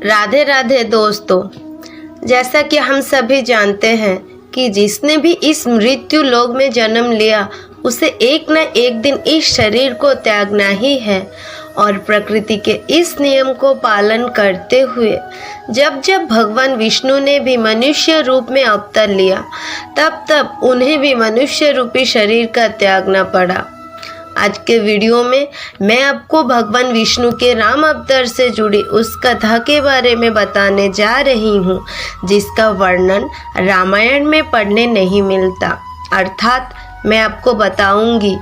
राधे राधे दोस्तों, जैसा कि हम सभी जानते हैं कि जिसने भी इस मृत्यु लोक में जन्म लिया उसे एक न एक दिन इस शरीर को त्यागना ही है। और प्रकृति के इस नियम को पालन करते हुए जब जब भगवान विष्णु ने भी मनुष्य रूप में अवतार लिया तब तब उन्हें भी मनुष्य रूपी शरीर का त्यागना पड़ा। आज के वीडियो में मैं आपको भगवान विष्णु के राम अवतार से जुड़ी उस कथा के बारे में बताने जा रही हूँ जिसका वर्णन रामायण में पढ़ने नहीं मिलता। अर्थात मैं आपको बताऊंगी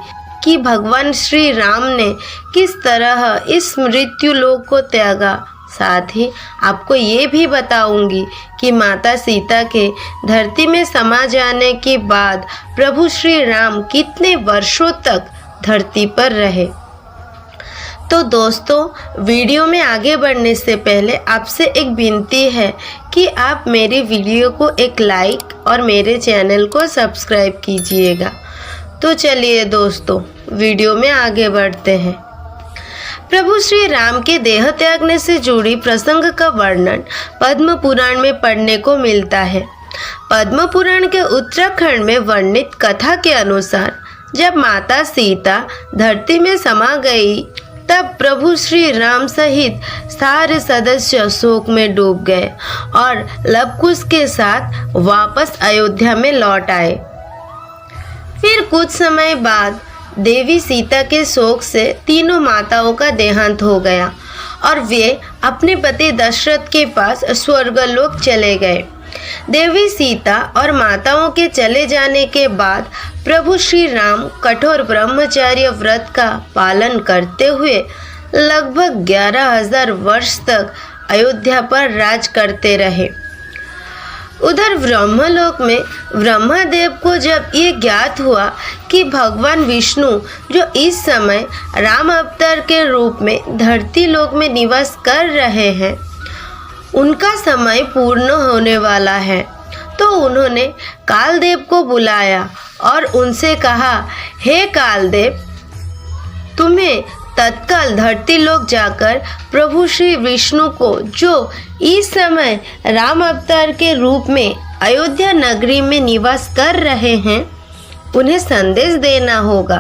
कि भगवान श्री राम ने किस तरह इस मृत्यु लोक को त्यागा। साथ ही आपको ये भी बताऊंगी कि माता सीता के धरती में समा जाने के बाद प्रभु श्री राम कितने वर्षों तक धरती पर रहे। तो दोस्तों, वीडियो में आगे बढ़ने से पहले आपसे एक विनती है कि आप मेरी वीडियो को एक लाइक और मेरे चैनल को सब्सक्राइब कीजिएगा। तो चलिए दोस्तों, वीडियो में आगे बढ़ते हैं। प्रभु श्री राम के देह त्यागने से जुड़ी प्रसंग का वर्णन पद्म पुराण में पढ़ने को मिलता है। पद्म पुराण के उत्तराखंड में वर्णित कथा के अनुसार जब माता सीता धरती में समा गई तब प्रभु श्री राम सहित सारे सदस्य शोक में डूब गए और लवकुश के साथ वापस अयोध्या में लौट आए। फिर कुछ समय बाद देवी सीता के शोक से तीनों माताओं का देहांत हो गया और वे अपने पति दशरथ के पास स्वर्गलोक चले गए। देवी सीता और माताओं के चले जाने के बाद प्रभु श्री राम कठोर ब्रह्मचर्य व्रत का पालन करते हुए लगभग 11,000 वर्ष तक अयोध्या पर राज करते रहे। उधर ब्रह्मलोक में ब्रह्मदेव को जब ये ज्ञात हुआ कि भगवान विष्णु जो इस समय राम अवतार के रूप में धरती लोक में निवास कर रहे हैं उनका समय पूर्ण होने वाला है, तो उन्होंने कालदेव को बुलाया और उनसे कहा, हे कालदेव, तुम्हें तत्काल धरती लोक जाकर प्रभु श्री विष्णु को जो इस समय राम अवतार के रूप में अयोध्या नगरी में निवास कर रहे हैं उन्हें संदेश देना होगा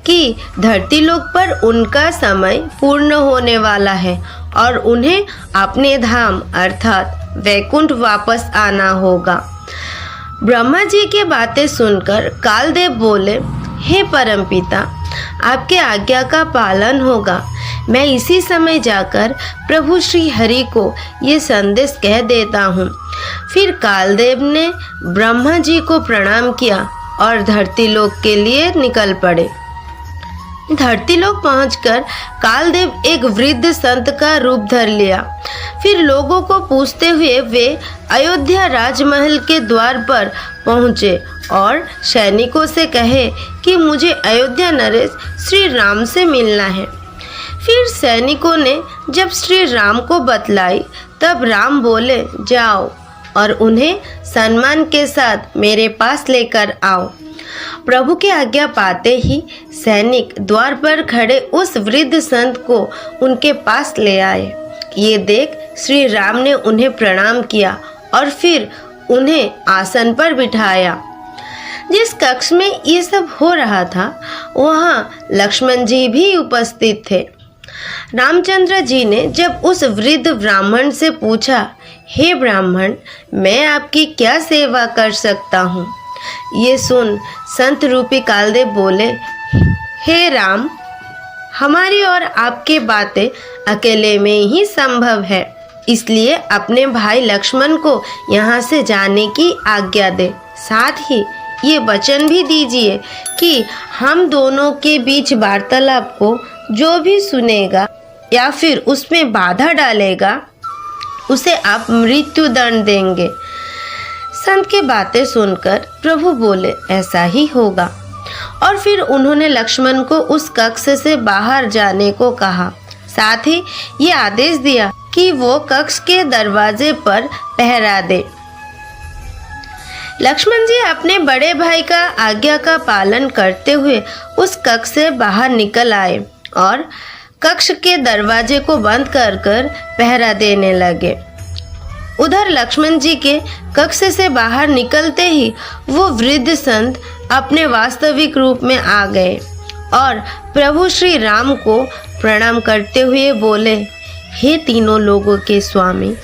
कि धरती लोक पर उनका समय पूर्ण होने वाला है और उन्हें अपने धाम अर्थात वैकुंठ वापस आना होगा। ब्रह्मा जी की बातें सुनकर कालदेव बोले, हे परमपिता, आपके आज्ञा का पालन होगा। मैं इसी समय जाकर प्रभु श्री हरि को ये संदेश कह देता हूँ। फिर कालदेव ने ब्रह्मा जी को प्रणाम किया और धरती लोक के लिए निकल पड़े। धरती लोक पहुंचकर कालदेव एक वृद्ध संत का रूप धर लिया। फिर लोगों को पूछते हुए वे अयोध्या राजमहल के द्वार पर पहुंचे और सैनिकों से कहे कि मुझे अयोध्या नरेश श्री राम से मिलना है। फिर सैनिकों ने जब श्री राम को बतलाई तब राम बोले, जाओ और उन्हें सम्मान के साथ मेरे पास लेकर आओ। प्रभु की आज्ञा पाते ही सैनिक द्वार पर खड़े उस वृद्ध संत को उनके पास ले आए। ये देख श्री राम ने उन्हें प्रणाम किया और फिर उन्हें आसन पर बिठाया। जिस कक्ष में ये सब हो रहा था वहाँ लक्ष्मण जी भी उपस्थित थे। रामचंद्र जी ने जब उस वृद्ध ब्राह्मण से पूछा, हे ब्राह्मण, मैं आपकी क्या सेवा कर सकता हूँ? ये सुन संत रूपी कालदेव बोले, हे राम, हमारी और आपकी बातें अकेले में ही संभव है, इसलिए अपने भाई लक्ष्मण को यहाँ से जाने की आज्ञा दे। साथ ही ये वचन भी दीजिए कि हम दोनों के बीच वार्तालाप को जो भी सुनेगा या फिर उसमें बाधा डालेगा उसे आप मृत्यु दंड देंगे। संत की बातें सुनकर प्रभु बोले, ऐसा ही होगा। और फिर उन्होंने लक्ष्मण को उस कक्ष से बाहर जाने को कहा। साथ ही ये आदेश दिया कि वो कक्ष के दरवाजे पर पहरा दे। लक्ष्मण जी अपने बड़े भाई का आज्ञा का पालन करते हुए उस कक्ष से बाहर निकल आए और कक्ष के दरवाजे को बंद कर कर पहरा देने लगे। उधर लक्ष्मण जी के कक्ष से बाहर निकलते ही वो वृद्ध संत अपने वास्तविक रूप में आ गए और प्रभु श्री राम को प्रणाम करते हुए बोले, हे तीनों लोगों के स्वामी,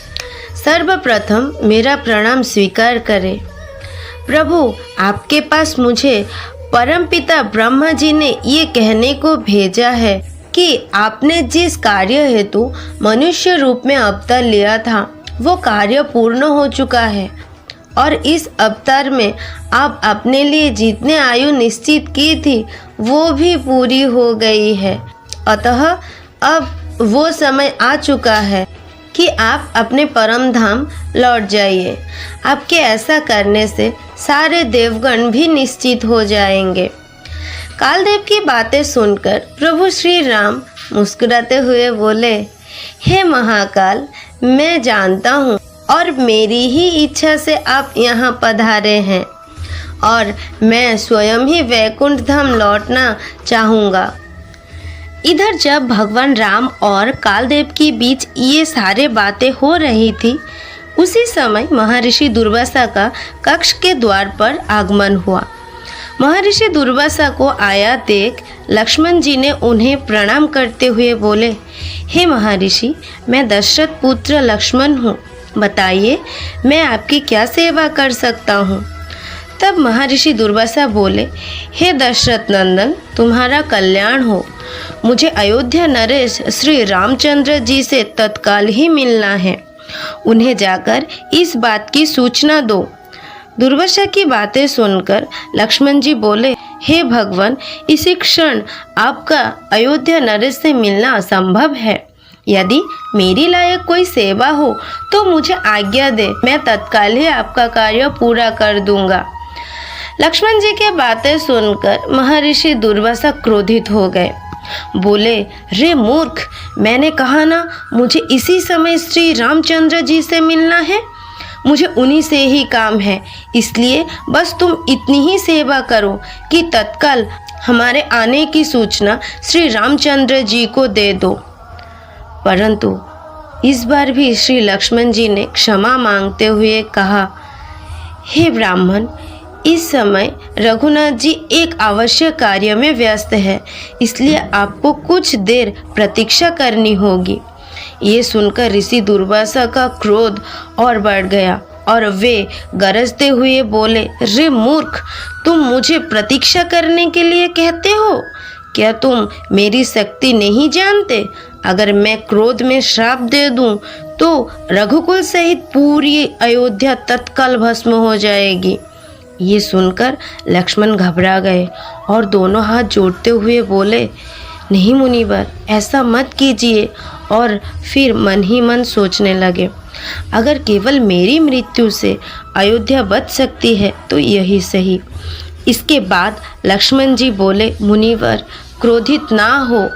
सर्वप्रथम मेरा प्रणाम स्वीकार करें। प्रभु, आपके पास मुझे परमपिता ब्रह्मा जी ने ये कहने को भेजा है कि आपने जिस कार्य हेतु मनुष्य रूप में अवतार लिया था वो कार्य पूर्ण हो चुका है और इस अवतार में आप अपने लिए जितने आयु निश्चित की थी वो भी पूरी हो गई है। अतः अब वो समय आ चुका है कि आप अपने परम धाम लौट जाइए। आपके ऐसा करने से सारे देवगण भी निश्चित हो जाएंगे। कालदेव की बातें सुनकर प्रभु श्री राम मुस्कुराते हुए बोले, हे महाकाल, मैं जानता हूँ और मेरी ही इच्छा से आप यहाँ पधारे हैं और मैं स्वयं ही वैकुंठ धाम लौटना चाहूँगा। इधर जब भगवान राम और कालदेव के बीच ये सारे बातें हो रही थी, उसी समय महर्षि दुर्वासा का कक्ष के द्वार पर आगमन हुआ। महर्षि दुर्वासा को आया देख लक्ष्मण जी ने उन्हें प्रणाम करते हुए बोले, हे महर्षि, मैं दशरथ पुत्र लक्ष्मण हूँ, बताइए मैं आपकी क्या सेवा कर सकता हूँ। तब महर्षि दुर्वासा बोले, हे दशरथ नंदन, तुम्हारा कल्याण हो। मुझे अयोध्या नरेश श्री रामचंद्र जी से तत्काल ही मिलना है। उन्हें जाकर इस बात की सूचना दो। दुर्वासा की बातें सुनकर लक्ष्मण जी बोले, हे भगवान, इसी क्षण आपका अयोध्या नरेश से मिलना असंभव है। यदि मेरी लायक कोई सेवा हो तो मुझे आज्ञा दे, मैं तत्काल ही आपका कार्य पूरा कर दूंगा। लक्ष्मण जी की बातें सुनकर महर्षि दुर्वासा क्रोधित हो गए। बोले, रे मूर्ख, मैंने कहा ना मुझे इसी समय श्री रामचंद्र जी से मिलना है। मुझे उन्हीं से ही काम है, इसलिए बस तुम इतनी ही सेवा करो कि तत्काल हमारे आने की सूचना श्री रामचंद्र जी को दे दो। परंतु इस बार भी श्री लक्ष्मण जी ने क्षमा मांगते हुए कहा, हे ब्राह्मण, इस समय रघुनाथ जी एक आवश्यक कार्य में व्यस्त है, इसलिए आपको कुछ देर प्रतीक्षा करनी होगी। ये सुनकर ऋषि दुर्वासा का क्रोध और बढ़ गया और वे गरजते हुए बोले, रे मूर्ख, तुम मुझे प्रतीक्षा करने के लिए कहते हो? क्या तुम मेरी शक्ति नहीं जानते? अगर मैं क्रोध में श्राप दे दूं तो रघुकुल सहित पूरी अयोध्या तत्काल भस्म हो जाएगी। ये सुनकर लक्ष्मण घबरा गए और दोनों हाथ जोड़ते हुए बोले, नहीं मुनिवर, ऐसा मत कीजिए। और फिर मन ही मन सोचने लगे, अगर केवल मेरी मृत्यु से अयोध्या बच सकती है तो यही सही। इसके बाद लक्ष्मण जी बोले, मुनिवर, क्रोधित ना हो,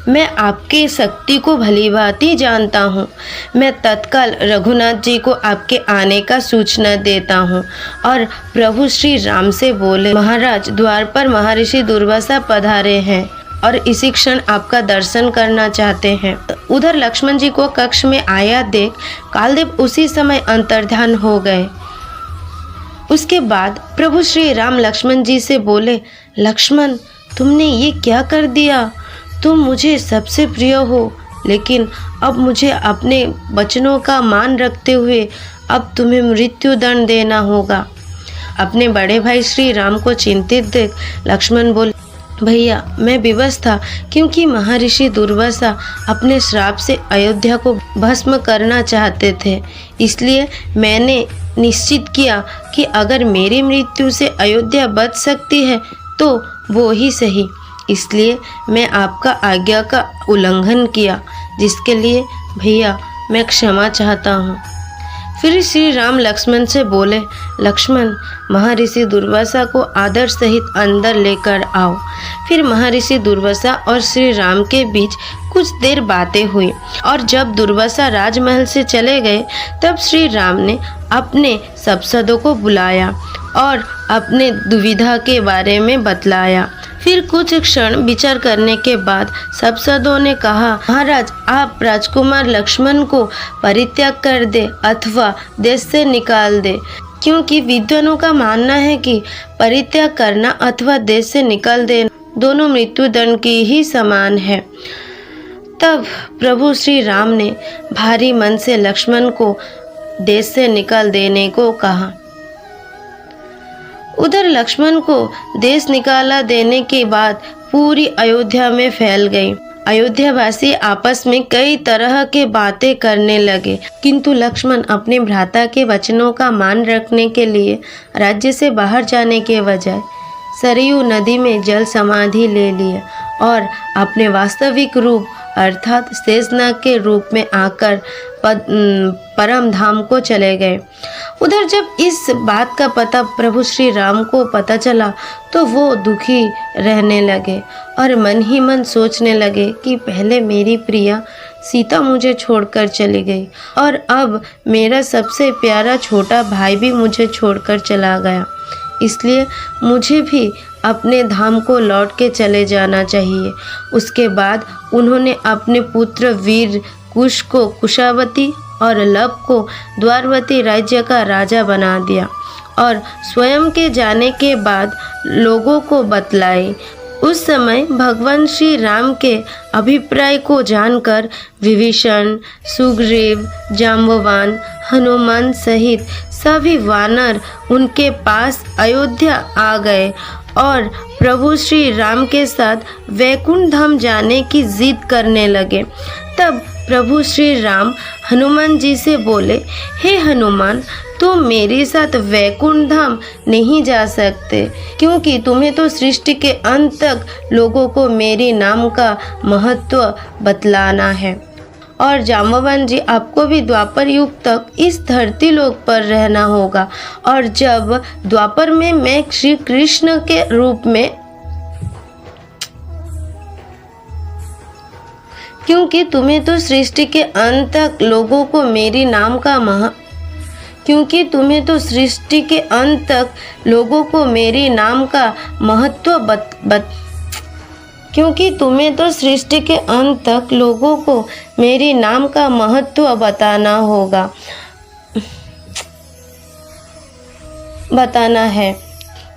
मैं आपके शक्ति को भलीभांति जानता हूँ। मैं तत्काल रघुनाथ जी को आपके आने का सूचना देता हूँ। और प्रभु श्री राम से बोले, महाराज, द्वार पर महर्षि दुर्वासा पधारे हैं और इसी क्षण आपका दर्शन करना चाहते हैं। उधर लक्ष्मण जी को कक्ष में आया देख कालदेव उसी समय अंतर्ध्यान हो गए। उसके बाद प्रभु श्री राम लक्ष्मण जी से बोले, लक्ष्मण, तुमने ये क्या कर दिया? तुम मुझे सबसे प्रिय हो, लेकिन अब मुझे अपने वचनों का मान रखते हुए अब तुम्हें मृत्यु दंड देना होगा। अपने बड़े भाई श्री राम को चिंतित देख लक्ष्मण बोले, भैया, मैं विवश था क्योंकि महर्षि दुर्वासा अपने श्राप से अयोध्या को भस्म करना चाहते थे। इसलिए मैंने निश्चित किया कि अगर मेरी मृत्यु से अयोध्या बच सकती है तो वो ही सही। इसलिए मैं आपका आज्ञा का उल्लंघन किया, जिसके लिए भैया मैं क्षमा चाहता हूँ। फिर श्री राम लक्ष्मण से बोले, लक्ष्मण, महर्षि दुर्वासा को आदर सहित अंदर लेकर आओ। फिर महर्षि दुर्वासा और श्री राम के बीच कुछ देर बातें हुई और जब दुर्वासा राजमहल से चले गए तब श्री राम ने अपने सभासदों को बुलाया और अपने दुविधा के बारे में बतलाया। फिर कुछ क्षण विचार करने के बाद सभासदों ने कहा, महाराज, आप राजकुमार लक्ष्मण को परित्याग कर दे अथवा देश से निकाल दे, क्योंकि विद्वानों का मानना है कि परित्याग करना अथवा देश से निकाल देना दोनों मृत्युदंड की ही समान है। तब प्रभु श्री राम ने भारी मन से लक्ष्मण को देश से निकाल देने को कहा। उधर लक्ष्मण को देश निकाला देने के बाद पूरी अयोध्या में फैल गई। अयोध्यावासी आपस में कई तरह के बातें करने लगे, किंतु लक्ष्मण अपने भ्राता के वचनों का मान रखने के लिए राज्य से बाहर जाने के बजाय सरयू नदी में जल समाधि ले लिया और अपने वास्तविक रूप अर्थात शेषनाग के रूप में आकर परम धाम को चले गए। उधर जब इस बात का पता प्रभु श्री राम को पता चला तो वो दुखी रहने लगे और मन ही मन सोचने लगे कि पहले मेरी प्रिया सीता मुझे छोड़कर चली गई और अब मेरा सबसे प्यारा छोटा भाई भी मुझे छोड़कर चला गया, इसलिए मुझे भी अपने धाम को लौट के चले जाना चाहिए। उसके बाद उन्होंने अपने पुत्र वीर कुश को कुशावती और लब को द्वारवती राज्य का राजा बना दिया और स्वयं के जाने के बाद लोगों को बतलाए। उस समय भगवान श्री राम के अभिप्राय को जानकर विभीषण, सुग्रीव, जाम्बवान, हनुमान सहित सभी वानर उनके पास अयोध्या आ गए और प्रभु श्री राम के साथ वैकुंठ धाम जाने की जिद करने लगे। तब प्रभु श्री राम हनुमान जी से बोले, हे हनुमान, तुम मेरे साथ वैकुंठ धाम नहीं जा सकते, क्योंकि तुम्हें तो सृष्टि के अंत तक लोगों को मेरे नाम का महत्व बतलाना है और जाम्बवान जी, आपको भी द्वापर युग तक इस धरती लोक पर रहना होगा और जब द्वापर में मैं श्री कृष्ण के रूप में, क्योंकि तुम्हें तो सृष्टि के अंत तक लोगों को मेरे नाम का महत्व बताना है।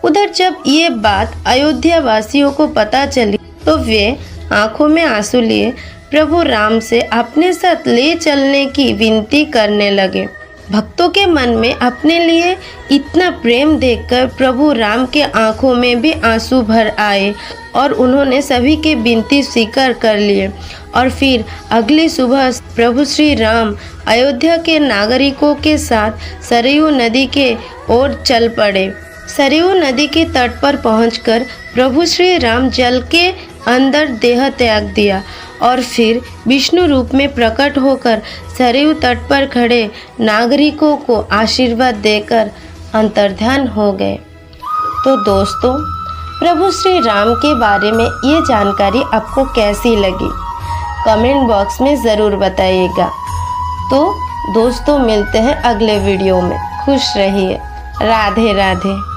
उधर जब ये बात अयोध्या वासियों को पता चली तो वे आंखों में आंसू लिए प्रभु राम से अपने साथ ले चलने की विनती करने लगे। भक्तों के मन में अपने लिए इतना प्रेम देखकर प्रभु राम के आंखों में भी आंसू भर आए और उन्होंने सभी की विनती स्वीकार कर लिए और फिर अगली सुबह प्रभु श्री राम अयोध्या के नागरिकों के साथ सरयू नदी के ओर चल पड़े। सरयू नदी के तट पर पहुंचकर प्रभु श्री राम जल के अंदर देह त्याग दिया और फिर विष्णु रूप में प्रकट होकर सरयू तट पर खड़े नागरिकों को आशीर्वाद देकर अंतर्ध्यान हो गए। तो दोस्तों, प्रभु श्री राम के बारे में ये जानकारी आपको कैसी लगी कमेंट बॉक्स में ज़रूर बताइएगा। तो दोस्तों, मिलते हैं अगले वीडियो में। खुश रहिए। राधे राधे।